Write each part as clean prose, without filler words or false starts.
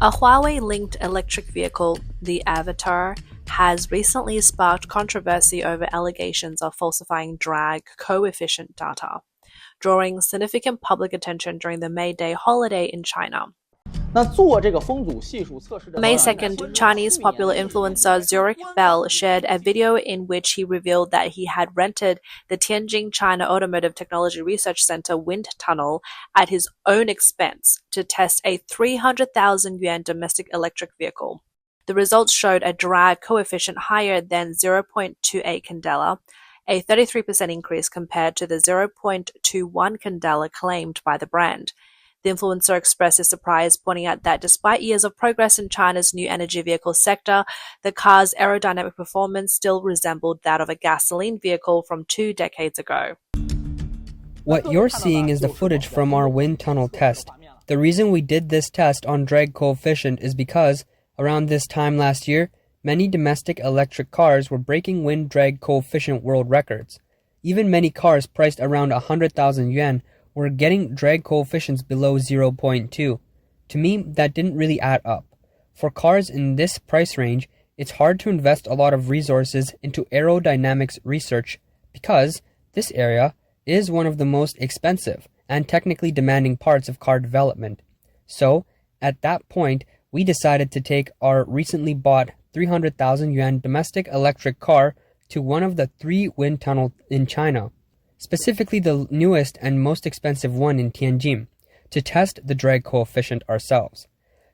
A Huawei-linked electric vehicle, the Avatr, has recently sparked controversy over allegations of falsifying drag coefficient data, drawing significant public attention during the May Day holiday in China. 那做这个风阻系数测试的 On May 2nd, Chinese popular influencer Zurich Bell shared a video in which he revealed that he had rented the Tianjin China Automotive Technology Research Center wind tunnel at his own expense to test a 300,000 yuan domestic electric vehicle. The results showed a drag coefficient higher than 0.28 candela, a 33% increase compared to the 0.21 candela claimed by the brand. The influencer expressed his surprise, pointing out that despite years of progress in China's new energy vehicle sector, the car's aerodynamic performance still resembled that of a gasoline vehicle from 2 decades ago. What you're seeing is the footage from our wind tunnel test. The reason we did this test on drag coefficient is because, around this time last year, many domestic electric cars were breaking wind drag coefficient world records. Even many cars priced around 100,000 yuan were getting drag coefficients below 0.2. To me, that didn't really add up. For cars in this price range, it's hard to invest a lot of resources into aerodynamics research because this area is one of the most expensive and technically demanding parts of car development. So, at that point, we decided to take our recently bought 300,000 yuan domestic electric car to one of the 3 wind tunnels in China, specifically the newest and most expensive one in Tianjin, to test the drag coefficient ourselves.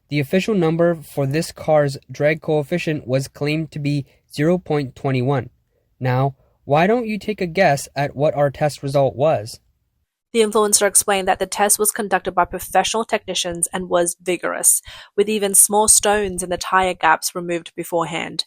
The official number for this car's drag coefficient was claimed to be 0.21. Now, why don't you take a guess at what our test result was? The influencer explained that the test was conducted by professional technicians and was vigorous, with even small stones in the tire gaps removed beforehand.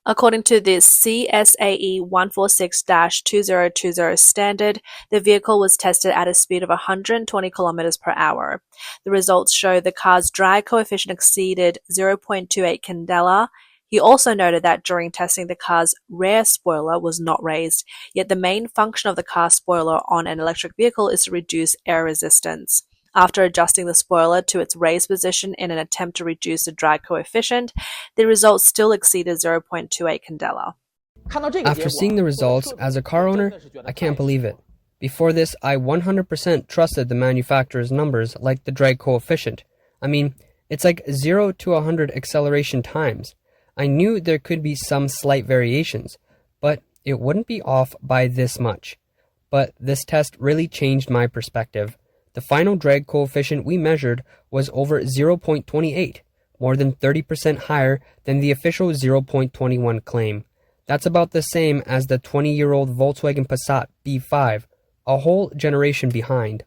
According to the CSAE 146-2020 standard, the vehicle was tested at a speed of 120 km per hour. The results show the car's drag coefficient exceeded 0.28 candela. He also noted that during testing, the car's rear spoiler was not raised, yet the main function of the car spoiler on an electric vehicle is to reduce air resistance. After adjusting the spoiler to its raised position in an attempt to reduce the drag coefficient, the results still exceeded 0.28 candela. After seeing the results, as a car owner, I can't believe it. Before this, I 100% trusted the manufacturer's numbers like the drag coefficient. I mean, it's like 0 to 100 acceleration times. I knew there could be some slight variations, but it wouldn't be off by this much. But this test really changed my perspective. The final drag coefficient we measured was over 0.28, more than 30% higher than the official 0.21 claim. That's about the same as the 20-year-old Volkswagen Passat B5, a whole generation behind.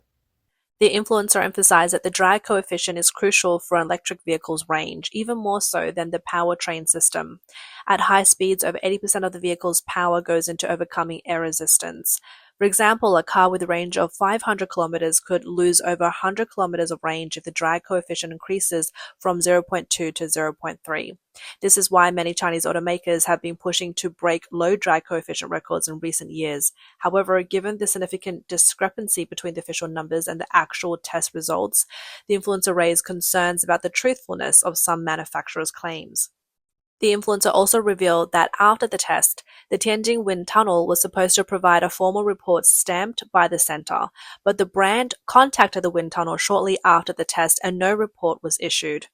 The influencer emphasized that the drag coefficient is crucial for an electric vehicle's range, even more so than the powertrain system. At high speeds, over 80% of the vehicle's power goes into overcoming air resistance. For example, a car with a range of 500 kilometers could lose over 100 kilometers of range if the drag coefficient increases from 0.2 to 0.3. This is why many Chinese automakers have been pushing to break low drag coefficient records in recent years. However, given the significant discrepancy between the official numbers and the actual test results, the influencer raised concerns about the truthfulness of some manufacturers' claims. The influencer also revealed that after the test, the Tianjin Wind Tunnel was supposed to provide a formal report stamped by the center, but the brand contacted the wind tunnel shortly after the test and no report was issued.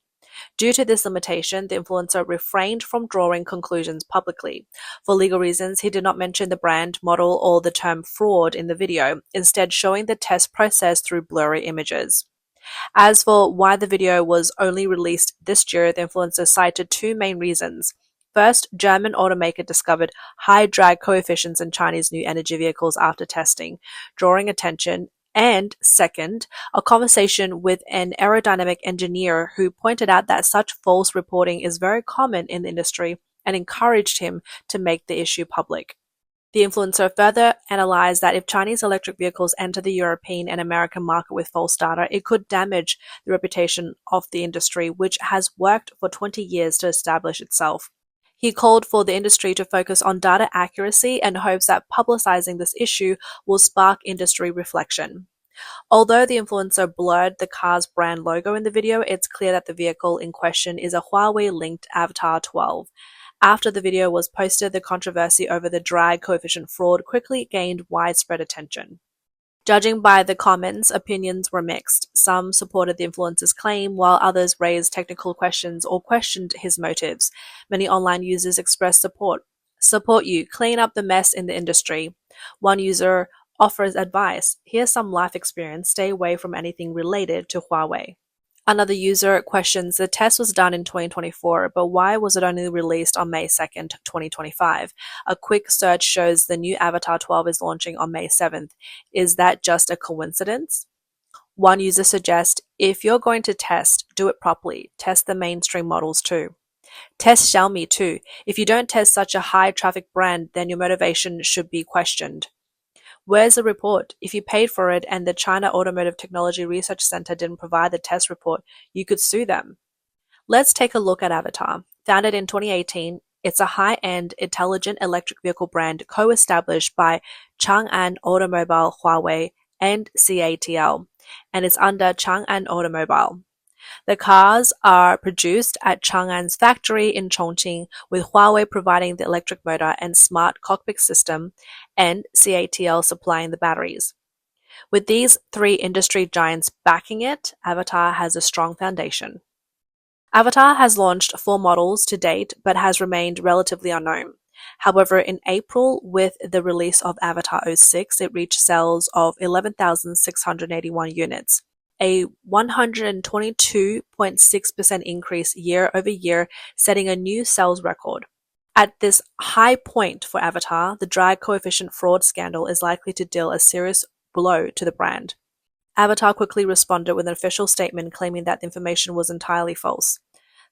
Due to this limitation, the influencer refrained from drawing conclusions publicly. For legal reasons, he did not mention the brand, model, or the term fraud in the video, instead showing the test process through blurry images. As for why the video was only released this year, the influencer cited 2 main reasons. First, German automaker discovered high drag coefficients in Chinese new energy vehicles after testing, drawing attention. And second, a conversation with an aerodynamic engineer who pointed out that such false reporting is very common in the industry and encouraged him to make the issue public. The influencer further analyzed that if Chinese electric vehicles enter the European and American market with false data, it could damage the reputation of the industry, which has worked for 20 years to establish itself. He called for the industry to focus on data accuracy and hopes that publicizing this issue will spark industry reflection. Although the influencer blurred the car's brand logo in the video, it's clear that the vehicle in question is a Huawei-linked Avatr 12. After the video was posted, the controversy over the drag coefficient fraud quickly gained widespread attention. Judging by the comments, opinions were mixed. Some supported the influencer's claim, while others raised technical questions or questioned his motives. Many online users expressed support. Support you, clean up the mess in the industry. One user offers advice. Here's some life experience. Stay away from anything related to Huawei. Another user questions, the test was done in 2024, but why was it only released on May 2nd, 2025? A quick search shows the new Avatr 12 is launching on May 7th. Is that just a coincidence? One user suggests, if you're going to test, do it properly. Test the mainstream models too. Test Xiaomi too. If you don't test such a high traffic brand, then your motivation should be questioned. Where's the report? If you paid for it and the China Automotive Technology Research Center didn't provide the test report, you could sue them. Let's take a look at Avatr. Founded in 2018, it's a high-end, intelligent electric vehicle brand co-established by Chang'an Automobile Huawei and CATL, and it's under Chang'an Automobile. The cars are produced at Chang'an's factory in Chongqing, with Huawei providing the electric motor and smart cockpit system, and CATL supplying the batteries. With these three industry giants backing it, Avatr has a strong foundation. Avatr has launched 4 models to date, but has remained relatively unknown. However, in April, with the release of Avatr 06, it reached sales of 11,681 units. A 122.6% increase year over year, setting a new sales record. At this high point for Avatr, the drag coefficient fraud scandal is likely to deal a serious blow to the brand. Avatr quickly responded with an official statement claiming that the information was entirely false.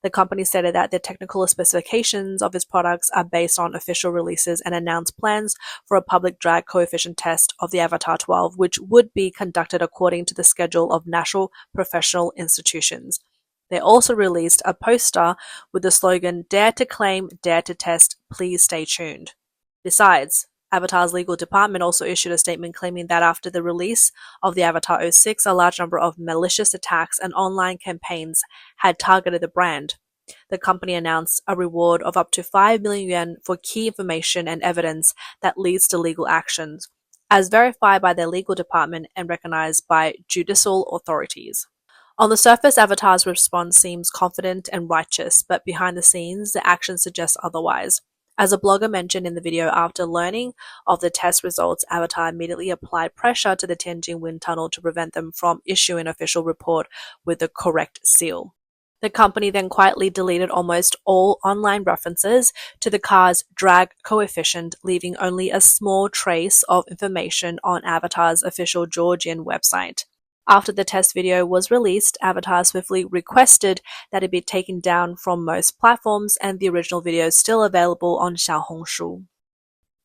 The company stated that the technical specifications of its products are based on official releases and announced plans for a public drag coefficient test of the Avatr 12, which would be conducted according to the schedule of national professional institutions. They also released a poster with the slogan, "Dare to claim, dare to test, please stay tuned." Besides, Avatr's legal department also issued a statement claiming that after the release of the Avatr 06, a large number of malicious attacks and online campaigns had targeted the brand. The company announced a reward of up to 5 million yuan for key information and evidence that leads to legal actions, as verified by their legal department and recognized by judicial authorities. On the surface, Avatr's response seems confident and righteous, but behind the scenes, the action suggests otherwise. As a blogger mentioned in the video, after learning of the test results, Avatr immediately applied pressure to the Tianjin wind tunnel to prevent them from issuing an official report with the correct seal. The company then quietly deleted almost all online references to the car's drag coefficient, leaving only a small trace of information on Avatr's official Georgian website. After the test video was released, Avatr swiftly requested that it be taken down from most platforms, and the original video is still available on Xiaohongshu.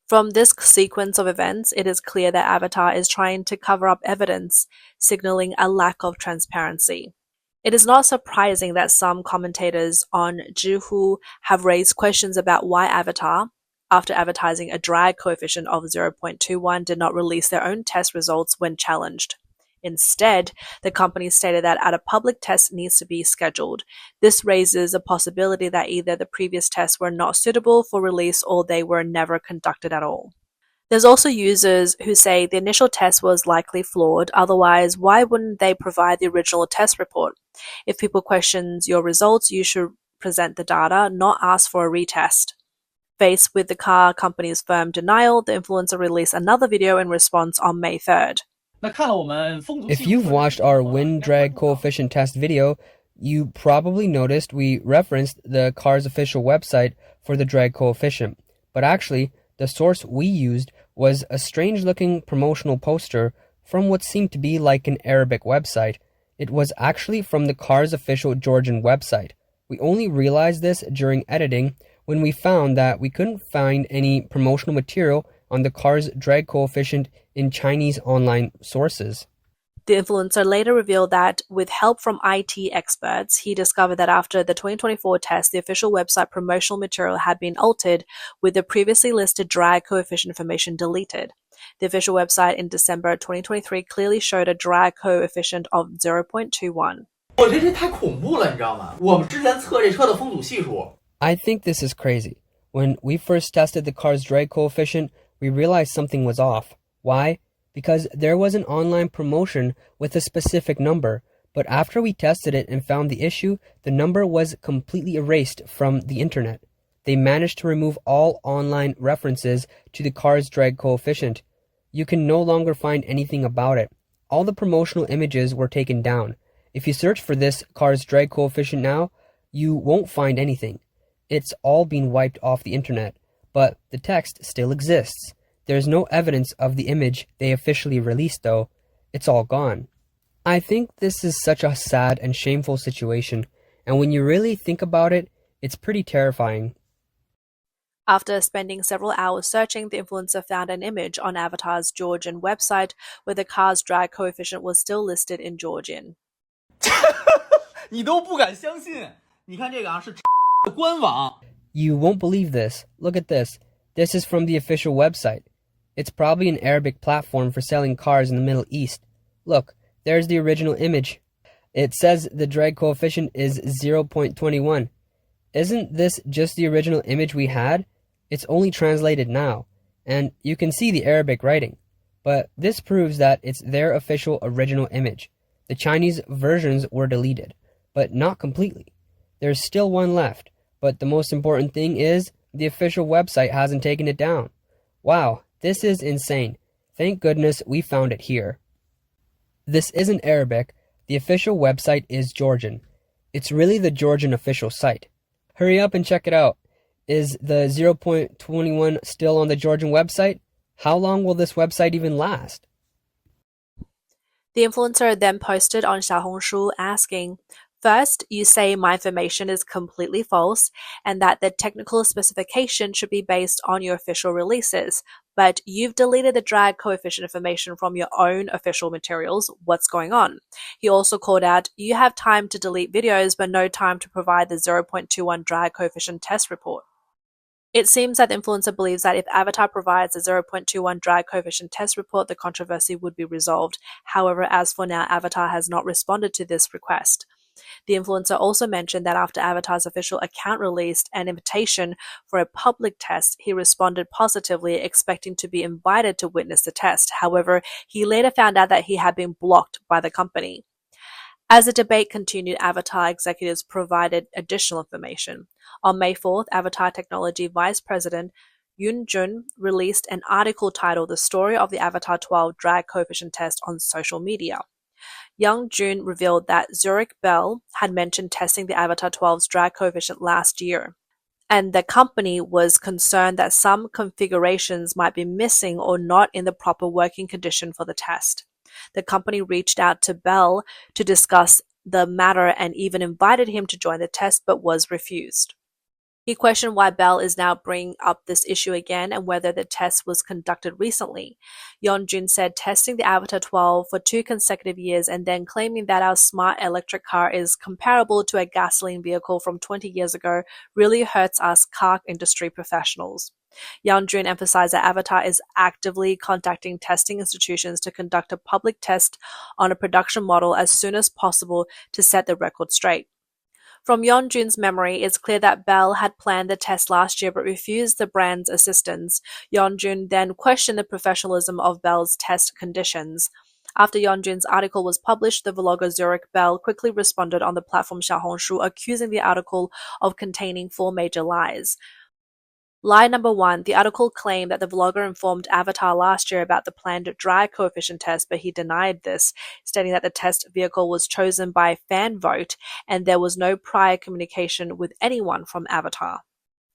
From this sequence of events, it is clear that Avatr is trying to cover up evidence, signaling a lack of transparency. It is not surprising that some commentators on Zhihu have raised questions about why Avatr, after advertising a drag coefficient of 0.21, did not release their own test results when challenged. Instead, the company stated that a public test needs to be scheduled. This raises a possibility that either the previous tests were not suitable for release or they were never conducted at all. There's also users who say the initial test was likely flawed, otherwise why wouldn't they provide the original test report? If people question your results, you should present the data, not ask for a retest. Faced with the car company's firm denial, the influencer released another video in response on May 3rd. If you've watched our wind drag coefficient test video, you probably noticed we referenced the car's official website for the drag coefficient, but actually, the source we used was a strange-looking promotional poster from what seemed to be like an Arabic website. It was actually from the car's official Georgian website. We only realized this during editing when we found that we couldn't find any promotional material on the car's drag coefficient in Chinese online sources. The influencer later revealed that, with help from IT experts, he discovered that after the 2024 test, the official website promotional material had been altered, with the previously listed drag coefficient information deleted. The official website in December 2023 clearly showed a drag coefficient of 0.21. 我这太恐怖了，你知道吗？我们之前测这车的风阻系数。 I think this is crazy. When we first tested the car's drag coefficient, we realized something was off. Why? Because there was an online promotion with a specific number, but after we tested it and found the issue, the number was completely erased from the internet. They managed to remove all online references to the car's drag coefficient. You can no longer find anything about it. All the promotional images were taken down. If you search for this car's drag coefficient now, you won't find anything. It's all been wiped off the internet, but the text still exists. There's no evidence of the image they officially released though. It's all gone. I think this is such a sad and shameful situation, and when you really think about it, it's pretty terrifying. After spending several hours searching, the influencer found an image on Avatar's Georgian website where the car's drag coefficient was still listed in Georgian. 你都不敢相信。你看这个啊，是的官网。 You won't believe this. Look at this. This is from the official website. It's probably an Arabic platform for selling cars in the Middle East. Look, there's the original image. It says the drag coefficient is 0.21. Isn't this just the original image we had? It's only translated now, and you can see the Arabic writing. But this proves that it's their official original image. The Chinese versions were deleted, but not completely. There's still one left, but the most important thing is the official website hasn't taken it down. Wow, this is insane. Thank goodness we found it here. This isn't Arabic. The official website is Georgian. It's really the Georgian official site. Hurry up and check it out. Is the 0.21 still on the Georgian website? How long will this website even last? The influencer then posted on Xiaohongshu asking, "First, you say my information is completely false and that the technical specification should be based on your official releases, but you've deleted the drag coefficient information from your own official materials. What's going on?" He also called out, "You have time to delete videos, but no time to provide the 0.21 drag coefficient test report." It seems that the influencer believes that if Avatr provides a 0.21 drag coefficient test report, the controversy would be resolved. However, as for now, Avatr has not responded to this request. The influencer also mentioned that after Avatar's official account released an invitation for a public test, he responded positively, expecting to be invited to witness the test. However, he later found out that he had been blocked by the company. As the debate continued, Avatr executives provided additional information. On May 4th, Avatr Technology Vice President Yoon Jun released an article titled "The Story of the Avatr 12 Drag Coefficient Test" on social media. Young Jun revealed that Zurich Bell had mentioned testing the Avatr 12's drag coefficient last year, and the company was concerned that some configurations might be missing or not in the proper working condition for the test. The company reached out to Bell to discuss the matter and even invited him to join the test, but was refused. He questioned why Bell is now bringing up this issue again and whether the test was conducted recently. Yeonjun said testing the Avatr 12 for 2 consecutive years and then claiming that our smart electric car is comparable to a gasoline vehicle from 20 years ago really hurts us car industry professionals. Yeonjun emphasized that Avatr is actively contacting testing institutions to conduct a public test on a production model as soon as possible to set the record straight. From Yeonjun's memory, it's clear that Bell had planned the test last year but refused the brand's assistance. Yeonjun then questioned the professionalism of Bell's test conditions. After Yeonjun's article was published, the vlogger Zurich Bell quickly responded on the platform Xiaohongshu, accusing the article of containing 4 major lies. Lie number 1, the article claimed that the vlogger informed Avatr last year about the planned drag coefficient test, but he denied this, stating that the test vehicle was chosen by fan vote and there was no prior communication with anyone from Avatr.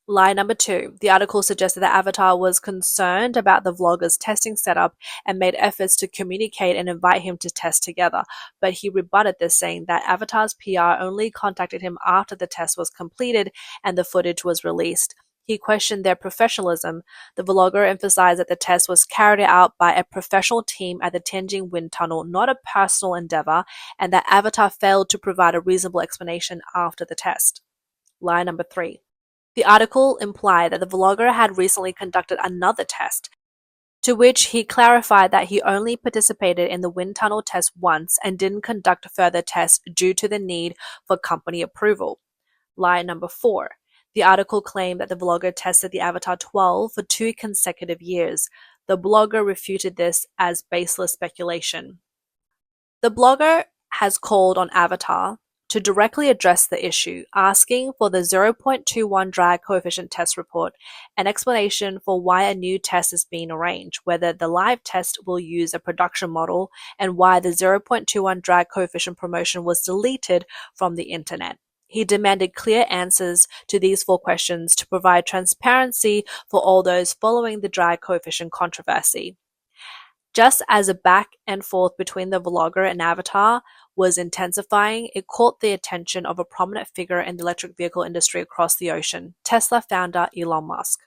Lie number 2, the article suggested that Avatr was concerned about the vlogger's testing setup and made efforts to communicate and invite him to test together, but he rebutted this, saying that Avatar's PR only contacted him after the test was completed and the footage was released. He questioned their professionalism. The vlogger emphasized that the test was carried out by a professional team at the Tianjin Wind Tunnel, not a personal endeavor, and that Avatr failed to provide a reasonable explanation after the test. Lie number 3. The article implied that the vlogger had recently conducted another test. to which he clarified that he only participated in the wind tunnel test once and didn't conduct further tests due to the need for company approval. Lie number 4. The article claimed that the vlogger tested the Avatr 12 for 2 consecutive years. The blogger refuted this as baseless speculation. The blogger has called on Avatr to directly address the issue, asking for the 0.21 drag coefficient test report, an explanation for why a new test is being arranged, whether the live test will use a production model, and why the 0.21 drag coefficient promotion was deleted from the internet. He demanded clear answers to these 4 questions to provide transparency for all those following the drag coefficient controversy. Just as a back and forth between the vlogger and Avatr was intensifying, it caught the attention of a prominent figure in the electric vehicle industry across the ocean, Tesla founder Elon Musk.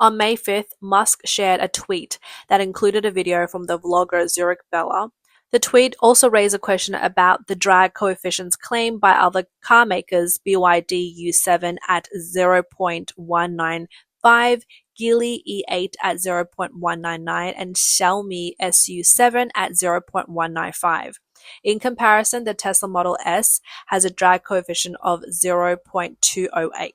On May 5th, Musk shared a tweet that included a video from the vlogger Zurich Bella. The tweet also raised a question about the drag coefficients claimed by other car makers, BYD U7 at 0.195, Geely E8 at 0.199, and Xiaomi SU7 at 0.195. In comparison, the Tesla Model S has a drag coefficient of 0.208.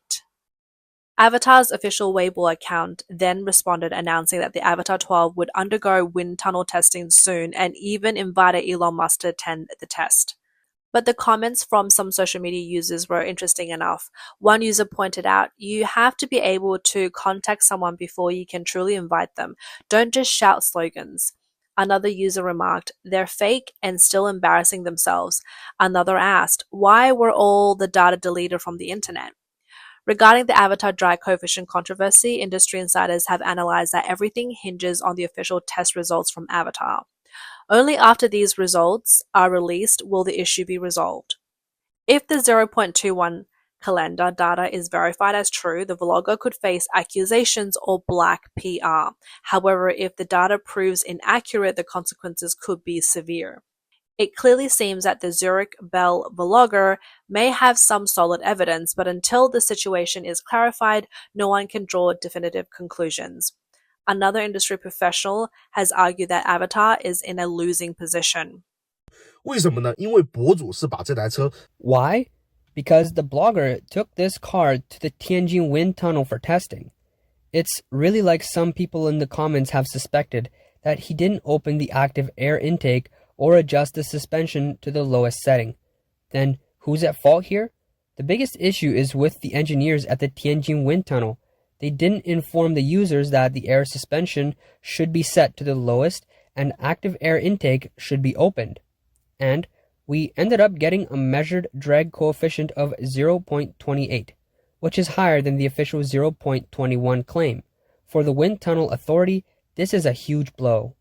Avatr's official Weibo account then responded, announcing that the Avatr 12 would undergo wind tunnel testing soon and even invited Elon Musk to attend the test. But the comments from some social media users were interesting enough. One user pointed out, "You have to be able to contact someone before you can truly invite them. Don't just shout slogans." Another user remarked, "They're fake and still embarrassing themselves." Another asked, "Why were all the data deleted from the internet?" Regarding the Avatr drag coefficient controversy, industry insiders have analyzed that everything hinges on the official test results from Avatr. Only after these results are released will the issue be resolved. If the 0.21 calendar data is verified as true, the vlogger could face accusations or black PR. However, if the data proves inaccurate, the consequences could be severe. It clearly seems that the Zurich Bell vlogger may have some solid evidence, but until the situation is clarified, no one can draw definitive conclusions. Another industry professional has argued that Avatr is in a losing position. 为什么呢？因为博主是把这台车 Why? Because the blogger took this car to the Tianjin wind tunnel for testing. It's really like some people in the comments have suspected that he didn't open the active air intake or adjust the suspension to the lowest setting. Then who's at fault here? The biggest issue is with the engineers at the Tianjin wind tunnel. They didn't inform the users that the air suspension should be set to the lowest and active air intake should be opened. And we ended up getting a measured drag coefficient of 0.28, which is higher than the official 0.21 claim. For the Wind Tunnel Authority, this is a huge blow.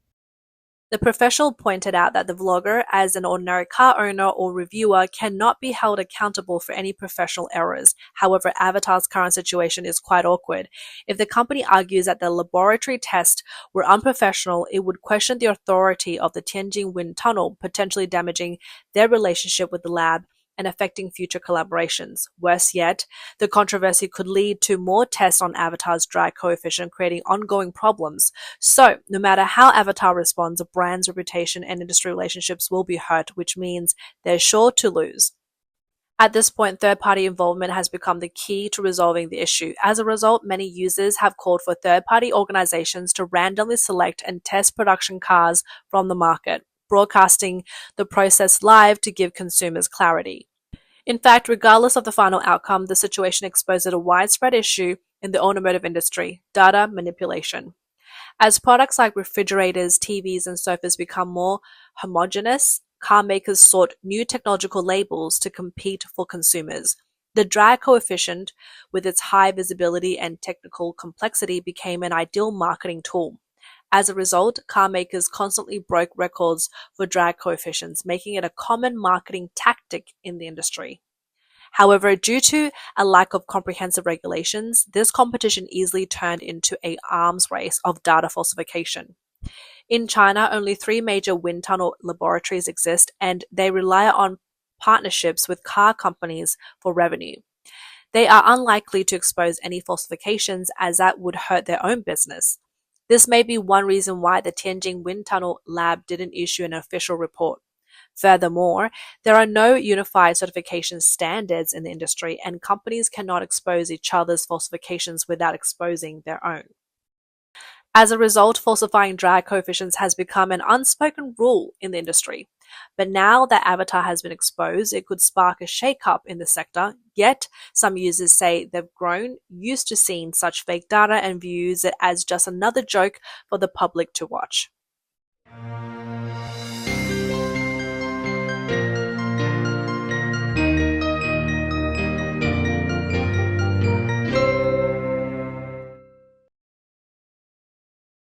The professional pointed out that the vlogger, as an ordinary car owner or reviewer, cannot be held accountable for any professional errors. However, Avatr's current situation is quite awkward. If the company argues that the laboratory tests were unprofessional, it would question the authority of the Tianjin wind tunnel, potentially damaging their relationship with the lab and affecting future collaborations. Worse yet, the controversy could lead to more tests on Avatr's drag coefficient, creating ongoing problems. So, no matter how Avatr responds, a brand's reputation and industry relationships will be hurt, which means they're sure to lose. At this point, third-party involvement has become the key to resolving the issue. As a result, many users have called for third-party organizations to randomly select and test production cars from the market, broadcasting the process live to give consumers clarity. In fact, regardless of the final outcome, the situation exposes a widespread issue in the automotive industry: data manipulation. As products like refrigerators, TVs, and sofas become more homogeneous, car makers sought new technological labels to compete for consumers. The drag coefficient, with its high visibility and technical complexity, became an ideal marketing tool. As a result, car makers constantly broke records for drag coefficients, making it a common marketing tactic in the industry. However, due to a lack of comprehensive regulations, this competition easily turned into an arms race of data falsification. In China, only 3 major wind tunnel laboratories exist, and they rely on partnerships with car companies for revenue. They are unlikely to expose any falsifications, as that would hurt their own business. This may be one reason why the Tianjin Wind Tunnel Lab didn't issue an official report. Furthermore, there are no unified certification standards in the industry, and companies cannot expose each other's falsifications without exposing their own. As a result, falsifying drag coefficients has become an unspoken rule in the industry. But now that Avatr has been exposed, it could spark a shake-up in the sector, yet some users say they've grown used to seeing such fake data and views it as just another joke for the public to watch.